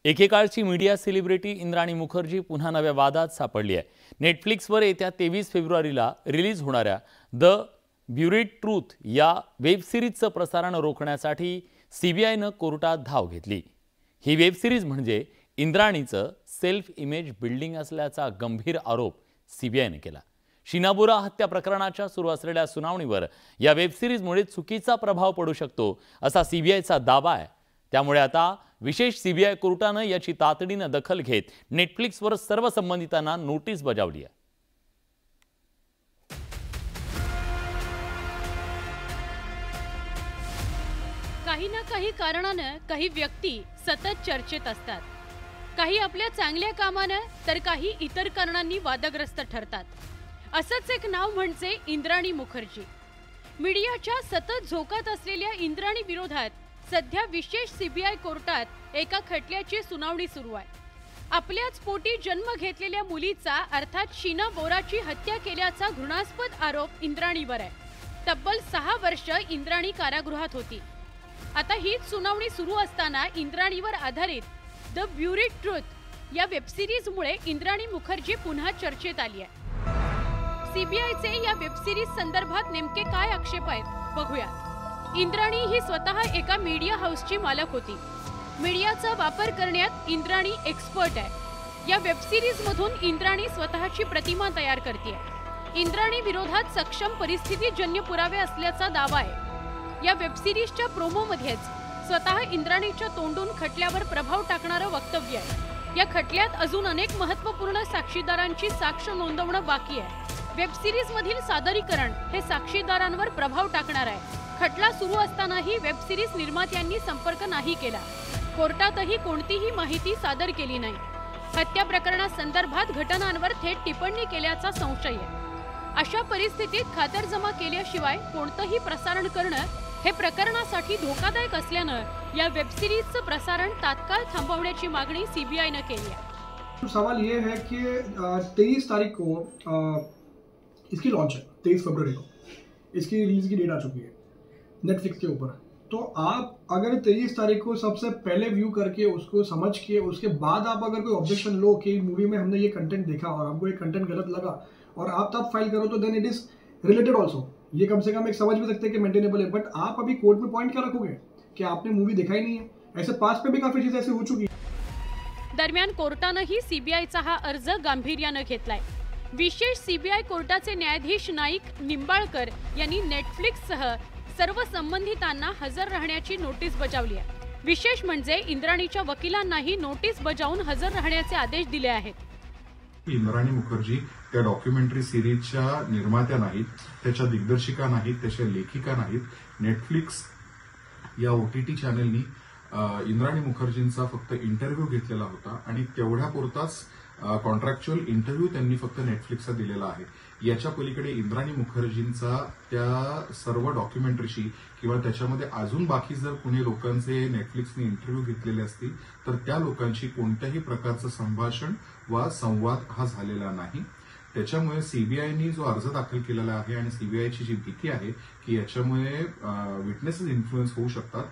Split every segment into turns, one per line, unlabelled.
एकेकाळची media celebrity Indrani Mukherjee पुन्हा नव्या वादात सापडली आहे। नेटफ्लिक्सवर येत्या 23 फेब्रुवारीला रिलीज होणाऱ्या द ब्युरीड ट्रूथ या वेब सिरीजचं प्रसारण रोखण्यासाठी सीबीआयने कोर्टात धाव घेतली। ही वेब सिरीज म्हणजे इंद्राणीचं सेल्फ इमेज बिल्डिंग असल्याचा गंभीर आरोप सीबीआयने केला। शीना बोरा हत्या प्रकरणाच्या सुरू असलेल्या सुनावणीवर या वेब सिरीजमुळे चुकीचा प्रभाव पडू शकतो असा सीबीआयचा दावा आहे। त्यामुळे आता विशेष सीबीआय कोर्टाने याची तातडीने दखल घेत नेटफ्लिक्सवर सर्व संबंधितांना नोटीस बजावली आहे।
काही ना काही कारणाने काही व्यक्ती सतत चर्चेत असतात। काही आपल्या चांगल्या कामाने तर काही इतर कारणांनी वादग्रस्त ठरतात। असंच एक नाव म्हणजे इंद्राणी मुखर्जी। मीडियाच्या सतत झोकात असलेल्या इंद्राणी विरोधात सध्या विशेष सीबीआय कोर्टात एका खटल्याची सुनावणी सुरू आहे। आपल्याच पोटी जन्म घेतलेल्या मुलीचा अर्थात शीना बोराची हत्या केल्याचा घृणास्पद आरोप इंद्राणीवर आहे। तब्बल 6 वर्ष इंद्राणी कारागृहात होती। आता हीच सुनावणी सुरू असताना इंद्राणीवर आधारित द ब्युरीड ट्रूथ या वेब सिरीजमुळे इंद्राणी मुखर्जी पुन्हा चर्चेत आली आहे। सीबीआयचे या वेब सिरीज संदर्भात नेमके काय आक्षेप आहेत बघूया। इंद्राणी ही स्वतः एका मीडिया हाऊसची मालक होती। मीडियाचा वापर करण्यात इंद्राणी एक्सपर्ट आहे। या वेब सिरीज मधून इंद्राणी स्वतःची प्रतिमा तयार करते। इंद्राणी विरोधात सक्षम परिस्थितीजन्य पुरावे असल्याचा दावा आहे। या वेब सिरीजच्या प्रोमोमध्येच स्वतः इंद्राणीच्या तोंडून खटल्यावर प्रभाव टाकणारं वक्तव्य आहे। या खटल्यात अजून अनेक महत्त्वपूर्ण साक्षीदारांची साक्ष नोंदवणं बाकी आहे। वेब सिरीज मधील सादरीकरण हे साक्षीदारांवर प्रभाव टाकणार आहे। खटला सुरू असतानाही वेब सिरीज निर्मात्यांनी संपर्क नाही केला। कोर्टातही कोणतीही माहिती सादर केली नाही। हत्या प्रकरणासंदर्भात घटनांवर थेट टिप्पणी केल्याचा संशय आहे। अशा परिस्थितीत खातरजमा केल्याशिवाय कोणतेही प्रसारण करणं हे प्रकरणासाठी धोकादायक असल्यानं या वेब सिरीजचं प्रसारण तात्काळ थांबवण्याची मागणी सीबीआयने केली आहे।
सवाल ये है कि 23 तारीख को इसकी लॉन्च है, 23 फरवरी को इसकी रिलीज की डेट आ चुकी है नेटफ्लिक्स के ऊपर। तो आप अगर 23 तारीख को सबसे पहले व्यू करके उसको समझ के उसके बाद आप अगर कोई ऑब्जेक्शन लो कि मूवी में हमने ये कंटेंट देखा और हमको ये कंटेंट गलत लगा और आप तब फाइल करो तो then it is related also. ये कम से कम एक समझ भी सकते हैं कि मेंटेनेबल है। बट आप अभी कोर्ट में पॉइंट क्या रखोगे कि आपने मूवी देखा ही नहीं है। ऐसे पास पे भी काफी चीजें ऐसी हो चुकी है।
दरम्यान कोर्टानेही सीबीआयचा हा अर्ज गांभीर्याने घेतलाय। विशेष सीबीआय कोर्टाचे न्यायाधीश नाईक निंबाळकर यांनी नेटफ्लिक्ससह सर्व संबंधितांना हजर राहण्याची नोटीस बजावली आहे। विशेष म्हणजे इंद्राणीच्या वकिलांनाही नोटीस बजावून हजर राहण्याचे आदेश दिले आहेत।
इंद्राणी मुखर्जी त्या डॉक्युमेंटरी सिरीजच्या निर्मात्या नाहीत, त्याच्या दिग्दर्शिका नाहीत, त्याच्या लेखिका नाहीत। नेटफ्लिक्स या ओटीटी चॅनलनी इंद्राणी मुखर्जींचा फक्त इंटरव्ह्यू घेतलेला होता आणि तेवढ्यापुरताच कॉन्ट्रॅक्च्युअल इंटरव्ह्यू त्यांनी फक्त नेटफ्लिक्सला दिलेला आहे। याच्या पलीकडे इंद्राणी मुखर्जींचा त्या सर्व डॉक्युमेंटरीशी किंवा त्याच्यामध्ये अजून बाकी जर कुणी लोकांचे नेटफ्लिक्सने इंटरव्ह्यू घेतलेले असतील तर त्या लोकांशी कोणत्याही प्रकारचं संभाषण वा संवाद हा झालेला नाही। त्याच्यामुळे सीबीआयनी जो अर्ज दाखल केलेला आहे आणि सीबीआयची जी भीती आहे की याच्यामुळे विटनेसेस इन्फ्लुएन्स होऊ शकतात।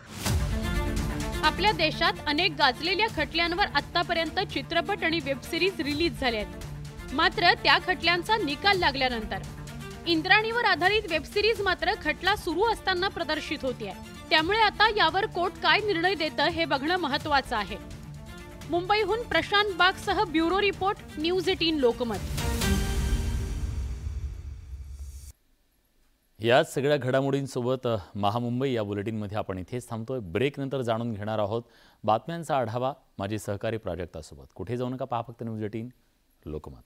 आपल्या देशात अनेक गाजलेल्या खटल्यांवर आतापर्यंत चित्रपट आणि वेब सिरीज रिलीज झाले आहेत। मात्र त्या खटल्यांचा निकाल लागल्यानंतर इंद्राणीवर आधारित वेब सिरीज मात्र खटला सुरू असताना प्रदर्शित होते आहे। त्यामुळे आता यावर कोर्ट काय निर्णय देतं हे बघणं महत्त्वाचं आहे। मुंबईहून प्रशांत बागसह ब्युरो रिपोर्ट, न्यूज 18 लोकमत।
या सगळ्या घडामोडींसोबत महामुंबई या बुलेटिनमध्ये आपण इथेच थांबतोय। ब्रेक नंतर जाणून घेणार आहोत बातम्यांचा आढावा माझी सहकारी प्राजक्तासोबत। कुठे जाऊ नका, पहा फक्त न्यूज 18 लोकमत।